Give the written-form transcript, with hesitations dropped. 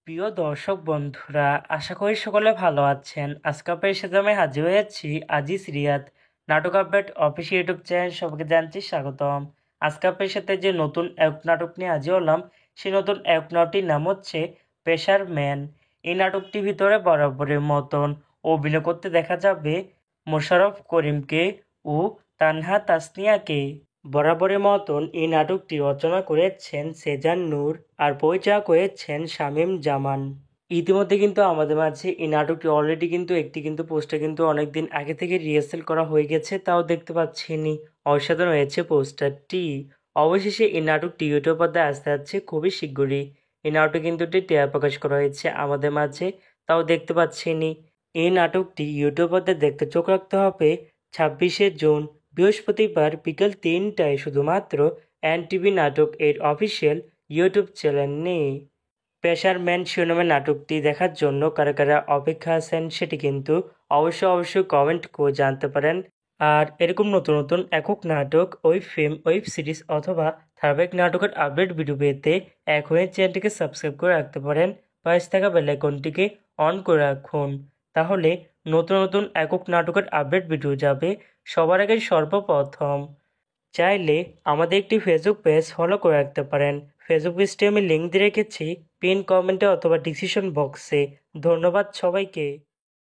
প্রিয় দর্শক বন্ধুরা, আশা করি সকলে ভালো আছেন। আজকে আপনার সাথে আমি হাজির হয়েছি আজিজ রিয়াদ নাটক আপডেট অফিসিয়াল ইউটিউব চ্যানেল। সবাইকে জানছি স্বাগতম। আজকে আপনার সাথে যে নতুন এক নাটক নিয়ে হাজির হলাম, সেই নতুন এক নাটকটির নাম হচ্ছে পেশার ম্যান। এই নাটকটির ভিতরে বরাবরের মতন অভিনয় করতে দেখা যাবে মোশাররফ করিমকে ও তানহা তাসনিয়াকে। বরাবরের মতন এই নাটকটি রচনা করেছেন সেজান নূর আর পরিচালনা করেছেন শামীম জামান। ইতিমধ্যে কিন্তু আমাদের মাঝে এই নাটকটি অলরেডি কিন্তু একটি পোস্টার কিন্তু অনেকদিন আগে থেকে রিহার্সেল করা হয়ে গেছে, তাও দেখতে পাচ্ছিনি। অসাধারণ হয়েছে পোস্টারটি। অবশেষে এই নাটকটি ইউটিউব পর্দায় আসতে যাচ্ছে খুবই শীঘ্রই। এই নাটকটি কিন্তু একটি ট্রেলার প্রকাশ করা হয়েছে আমাদের মাঝে, তাও দেখতে পাচ্ছিনি। এই নাটকটি ইউটিউব পর্দায় দেখতে চোখ রাখতে হবে 26শে জুন বৃহস্পতিবার বিকেল 3টায় শুধুমাত্র এনটিভি নাটক এর অফিসিয়াল ইউটিউব চ্যানেলে। পেশার ম্যান শিরোনামের নাটকটি দেখার জন্য কারা কারা অপেক্ষা আছেন সেটি কিন্তু অবশ্যই কমেন্ট করে জানতে পারেন। আর এরকম নতুন নতুন একক নাটক, ওয়েব ফিল্ম, ওয়েব সিরিজ অথবা ধারাবাহিক নাটকের আপডেট ভিডিও পেতে এখনই চ্যানেলটিকে সাবস্ক্রাইব করে রাখতে পারেন। পাশে থাকা বেল আইকনটিকে অন করে রাখুন, তাহলে নতুন নতুন একক নাটকের আপডেট ভিডিও যাবে সবার আগে সর্বপ্রথম। চাইলে আমাদের একটি ফেসবুক পেজ ফলো করে রাখতে পারেন। ফেসবুক পেজটি আমি লিঙ্ক দিয়ে রেখেছি পিন কমেন্টে অথবা ডিসক্রিপশন বক্সে। ধন্যবাদ সবাইকে।